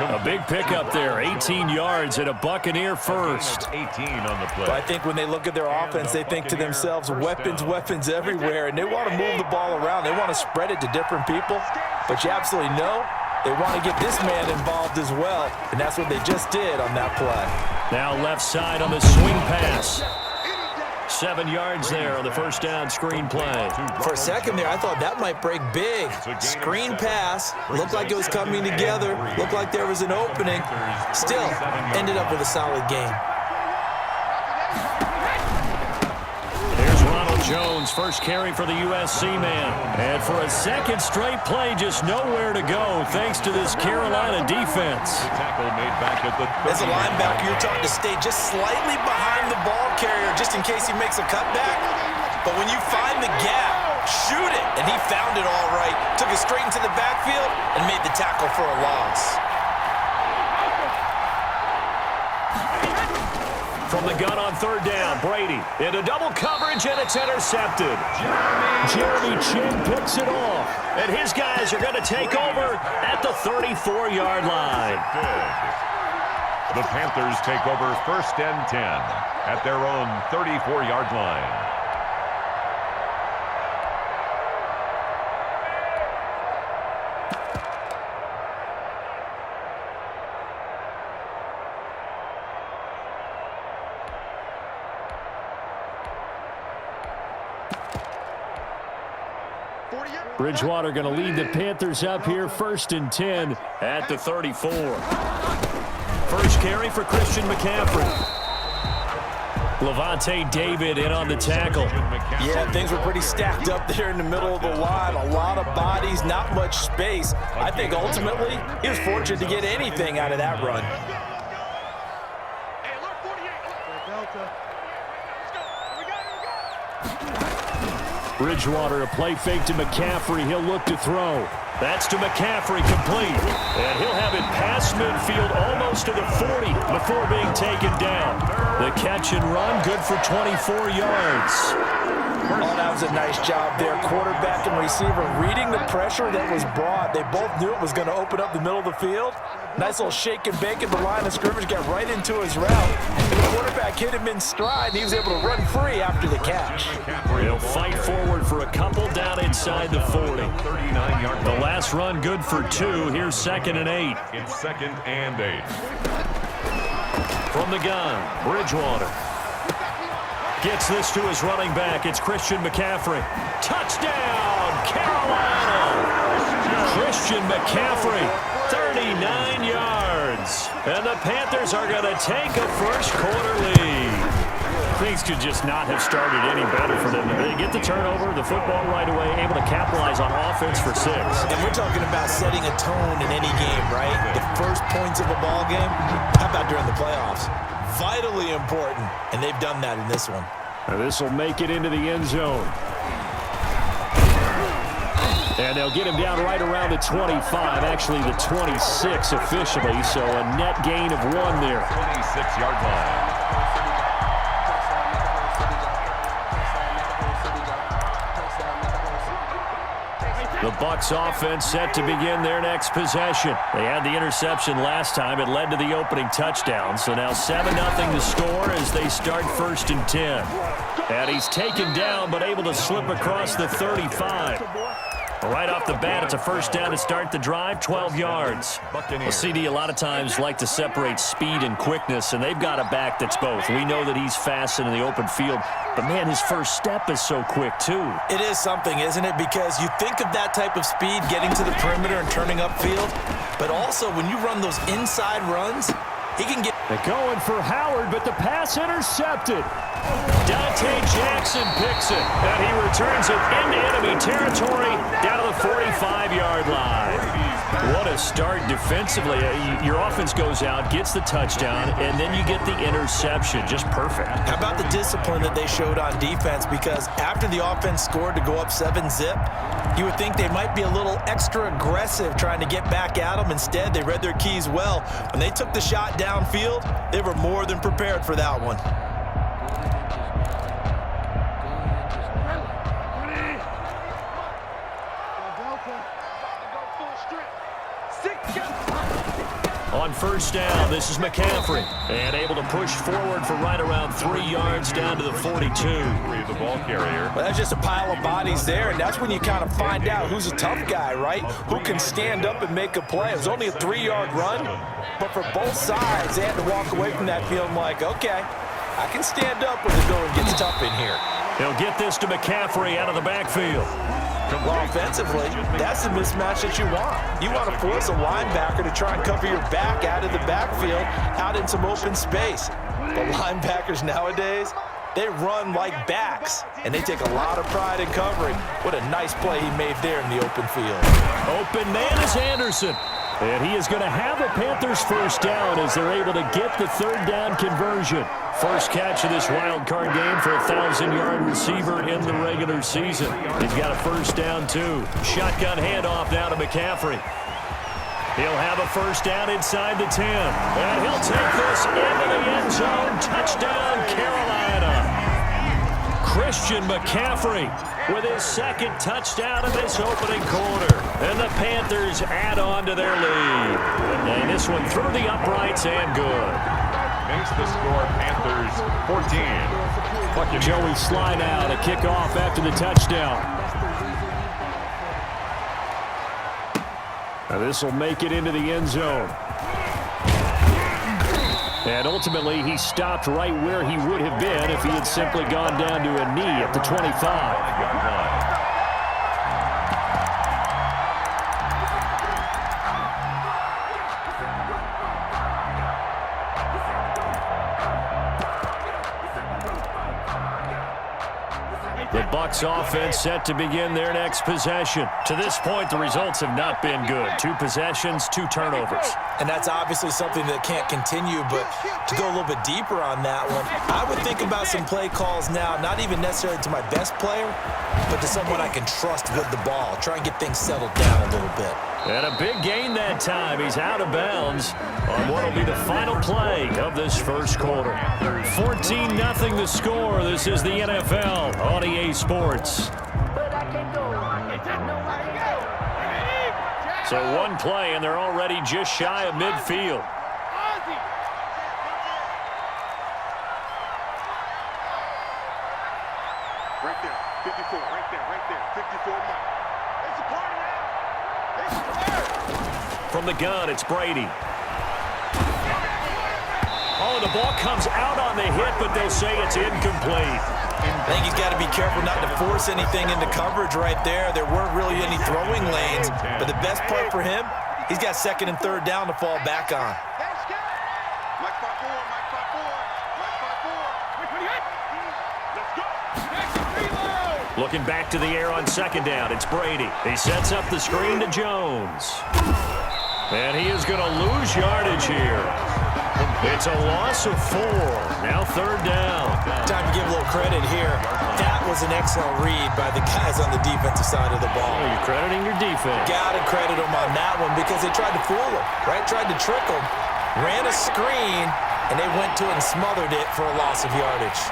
A big pickup there, 18 yards and a Buccaneer first. 18 on the play. Well, I think when they look at their offense, they think to themselves, weapons everywhere, and they want to move the ball around. They want to spread it to different people, but you absolutely know they want to get this man involved as well, and that's what they just did on that play. Now left side on the swing pass. 7 yards there on the first down screen play. For a second there, I thought that might break big. Screen pass, looked like it was coming together, looked like there was an opening. Still, ended up with a solid game. Here's Ronald Jones, first carry for the USC man. And for a second straight play, just nowhere to go thanks to this Carolina defense. Tackle made back at the 30. As a linebacker, you're taught to stay just slightly behind the ball carrier just in case he makes a cutback. But when you find the gap, shoot it. And he found it all right. Took it straight into the backfield and made the tackle for a loss. From the gun on third down, Brady into double coverage, and it's intercepted. Jeremy Chin picks it off, and his guys are going to take over at the 34-yard line. The Panthers take over 1st and 10 at their own 34-yard line. Bridgewater going to lead the Panthers up here, 1st and 10 at the 34. First carry for Christian McCaffrey. Levante David in on the tackle. Yeah, things were pretty stacked up there in the middle of the line. A lot of bodies, not much space. I think ultimately he was fortunate to get anything out of that run. Bridgewater, a play fake to McCaffrey. He'll look to throw. That's to McCaffrey, complete. And he'll have it past midfield almost to the 40 before being taken down. The catch and run, good for 24 yards. Oh, that was a nice job there. Quarterback and receiver reading the pressure that was brought. They both knew it was going to open up the middle of the field. Nice little shake and bake at the line of scrimmage, got right into his route. And the quarterback hit him in stride, and he was able to run free after the catch. He'll fight forward for a couple down inside the 40. The last run good for 2. Here's 2nd and 8. It's 2nd and 8. From the gun, Bridgewater. Gets this to his running back. It's Christian McCaffrey. Touchdown, Carolina! Christian McCaffrey, 39 yards. And the Panthers are going to take a first quarter lead. Things could just not have started any better for them. They get the turnover, the football right away, able to capitalize on offense for 6. And we're talking about setting a tone in any game, right? The first points of a ball game, how about during the playoffs? Vitally important, and they've done that in this one. And this will make it into the end zone. And they'll get him down right around the 25, actually the 26 officially, so a net gain of 1 there. 26-yard line. The Bucs offense set to begin their next possession. They had the interception last time. It led to the opening touchdown. So now 7-0 to score as they start 1st and 10. And he's taken down but able to slip across the 35. Right off the bat, it's a first down to start the drive, 12 yards. Well, CD a lot of times like to separate speed and quickness, and they've got a back that's both. We know that he's fast in the open field, but, man, his first step is so quick, too. It is something, isn't it? Because you think of that type of speed getting to the perimeter and turning upfield, but also when you run those inside runs, he can get... They're going for Howard, but the pass intercepted. Dante Jackson picks it, and he returns it into enemy territory down to the 45-yard line. What a start defensively. Your offense goes out, gets the touchdown, and then you get the interception. Just perfect. How about the discipline that they showed on defense? Because after the offense scored to go up 7-zip, you would think they might be a little extra aggressive trying to get back at them. Instead, they read their keys well. When they took the shot downfield, they were more than prepared for that one. On first down, this is McCaffrey. And able to push forward for right around 3 yards down to the 42. The ball carrier. Well, that's just a pile of bodies there, and that's when you kind of find out who's a tough guy, right? Who can stand up and make a play. It was only a 3-yard run, but for both sides, they had to walk away from that feeling like, okay, I can stand up when the going gets tough in here. He'll get this to McCaffrey out of the backfield. Well, offensively, that's the mismatch that you want. You want to force a linebacker to try and cover your back out of the backfield, out in some open space. But linebackers nowadays, they run like backs, and they take a lot of pride in covering. What a nice play he made there in the open field. Open man is Anderson. And he is going to have a Panthers first down as they're able to get the third down conversion. First catch of this wild card game for a 1,000-yard receiver in the regular season. He's got a first down, too. Shotgun handoff now to McCaffrey. He'll have a first down inside the 10. And he'll take this into the end zone. Touchdown, Carolina. Christian McCaffrey with his second touchdown of this opening quarter. And the Panthers add on to their lead. And this one through the uprights and good. Makes the score Panthers 14. Joey slide out, a kickoff after the touchdown. Now this will make it into the end zone. And ultimately, he stopped right where he would have been if he had simply gone down to a knee at the 25. The Bucs offense set to begin their next possession. To this point, the results have not been good. 2 possessions, 2 turnovers. And that's obviously something that can't continue, but to go a little bit deeper on that one, I would think about some play calls now, not even necessarily to my best player, but to someone I can trust with the ball. Try and get things settled down a little bit. And a big gain that time. He's out of bounds on what will be the final play of this first quarter. 14-0 the score. This is the NFL on EA Sports. So one play, and they're already just shy of midfield. Right there, 54, right there, 54 Mike. It's a party now. From the gun, it's Brady. Oh, the ball comes out on the hit, but they'll say it's incomplete. I think he's got to be careful not to force anything into coverage right there. There weren't really any throwing lanes, but the best part for him, he's got second and third down to fall back on. Mike 5-4, Mike 5-4, Mike 5-4. Let's go. Looking back to the air on second down, it's Brady. He sets up the screen to Jones. And he is going to lose yardage here. It's a loss of 4. Now third down. Time to give a little credit here. That was an excellent read by the guys on the defensive side of the ball. Oh, you're crediting your defense. Got to credit them on that one because they tried to fool him, right? Tried to trick him. Ran a screen, and they went to it and smothered it for a loss of yardage.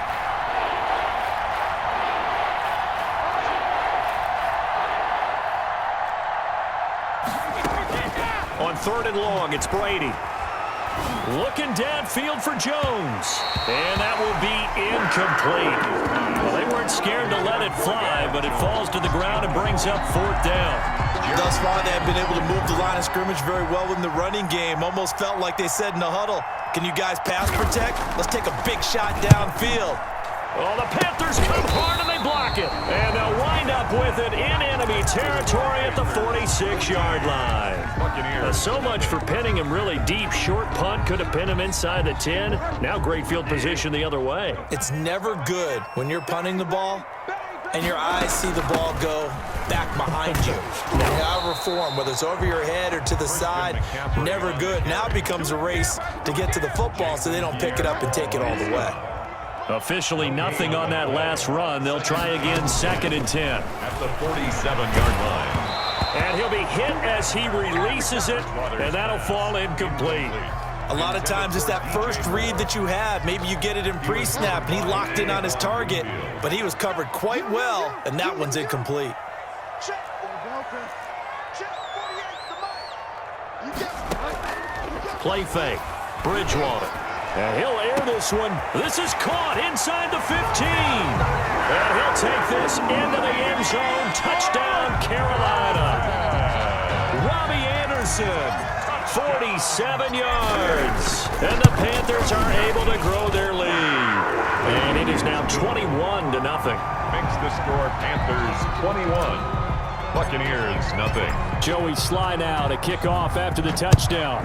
On third and long, it's Brady. Looking downfield for Jones. And that will be incomplete. Well, they weren't scared to let it fly, but it falls to the ground and brings up fourth down. Thus far, they have been able to move the line of scrimmage very well in the running game. Almost felt like they said in the huddle, can you guys pass protect? Let's take a big shot downfield. Oh, the Panthers come hard and they block it. And they'll wind up with it in enemy territory at the 46-yard line. So much for pinning him really deep. Short punt could have pinned him inside the 10. Now great field position the other way. It's never good when you're punting the ball and your eyes see the ball go back behind you. However form, whether it's over your head or to the side, never good. Now it becomes a race to get to the football so they don't pick it up and take it all the way. Officially nothing on that last run. They'll try again, second and 10. At the 47-yard line. And he'll be hit as he releases it, and that'll fall incomplete. A lot of times it's that first read that you have. Maybe you get it in pre-snap, and he locked in on his target, but he was covered quite well, and that one's incomplete. Check. Check 48 to Mike. You got it. Play fake. Bridgewater. And he'll air this one. This is caught inside the 15. And he'll take this into the end zone. Touchdown, Carolina. Robbie Anderson, 47 yards. And the Panthers are able to grow their lead. And it is now 21-0. Makes the score Panthers 21. Buccaneers nothing. Joey Sly now to kick off after the touchdown.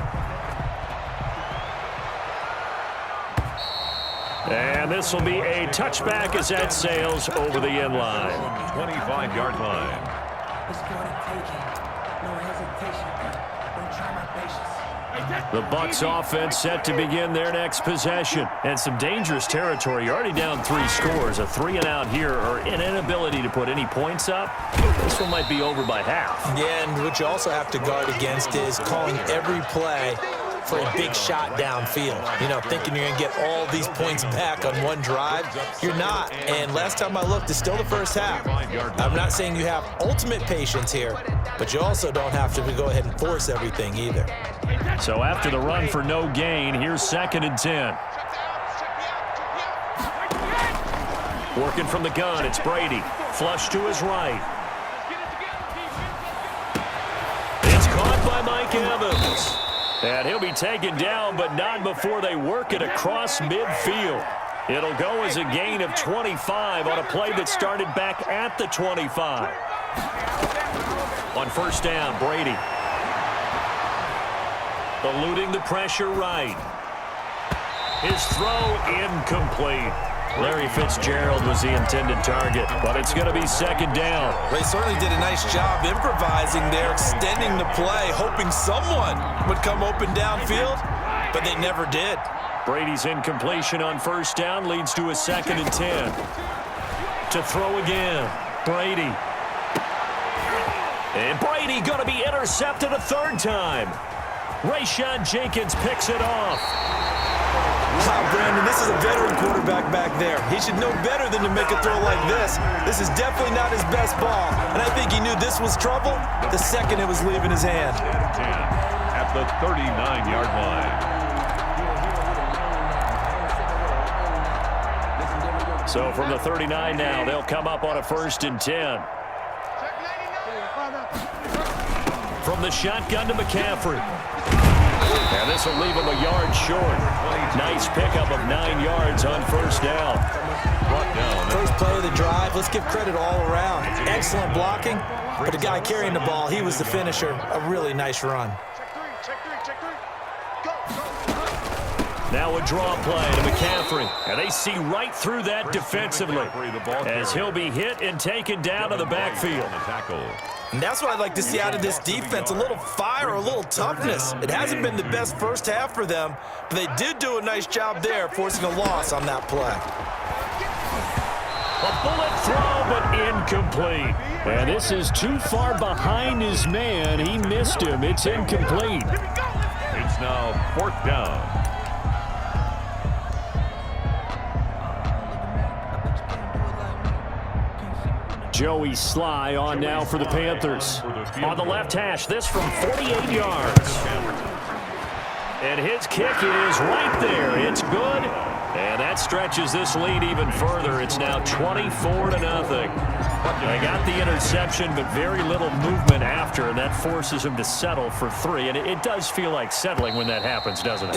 And this will be a touchback as that sails over the end line. 25-yard line. The Bucs offense set to begin their next possession. And some dangerous territory. You're already down 3 scores. A 3-and-out here or an inability to put any points up. This one might be over by half. Yeah, and what you also have to guard against is calling every play for a big shot downfield. You know, thinking you're going to get all these points back on one drive. You're not. And last time I looked, it's still the first half. I'm not saying you have ultimate patience here, but you also don't have to go ahead and force everything either. So after the run for no gain, here's 2nd and 10. Working from the gun, it's Brady. Flush to his right. It's caught by Mike Evans. And he'll be taken down, but not before they work it across midfield. It'll go as a gain of 25 on a play that started back at the 25. On first down, Brady. Eluding the pressure right. His throw incomplete. Larry Fitzgerald was the intended target, but it's going to be 2nd down. They certainly did a nice job improvising there, extending the play, hoping someone would come open downfield, but they never did. Brady's incompletion on first down leads to a 2nd and 10. To throw again, Brady. And Brady going to be intercepted a 3rd time. Rayshon Jenkins picks it off. Wow, Brandon, this is a veteran quarterback back there. He should know better than to make a throw like this. This is definitely not his best ball, and I think he knew this was trouble the second it was leaving his hand. 10 at the 39-yard line. So from the 39 now, they'll come up on a 1st and 10. From the shotgun to McCaffrey. And this will leave him a yard short. Nice pickup of 9 yards on first down. Brought down. First play of the drive, let's give credit all around. Excellent blocking, but the guy carrying the ball, he was the finisher. A really nice run. Now a draw play to McCaffrey. And they see right through that defensively as he'll be hit and taken down to the backfield. And that's what I'd like to see out of this defense, a little fire, a little toughness. It hasn't been the best first half for them, but they did do a nice job there, forcing a loss on that play. A bullet throw, but incomplete. And this is too far behind his man. He missed him. It's incomplete. It's now 4th down. Joey Sly on now for the Panthers. On the left hash, this from 48 yards. And his kick is right there. It's good. And that stretches this lead even further. It's now 24-0. They got the interception, but very little movement after, and that forces him to settle for 3. And it does feel like settling when that happens, doesn't it?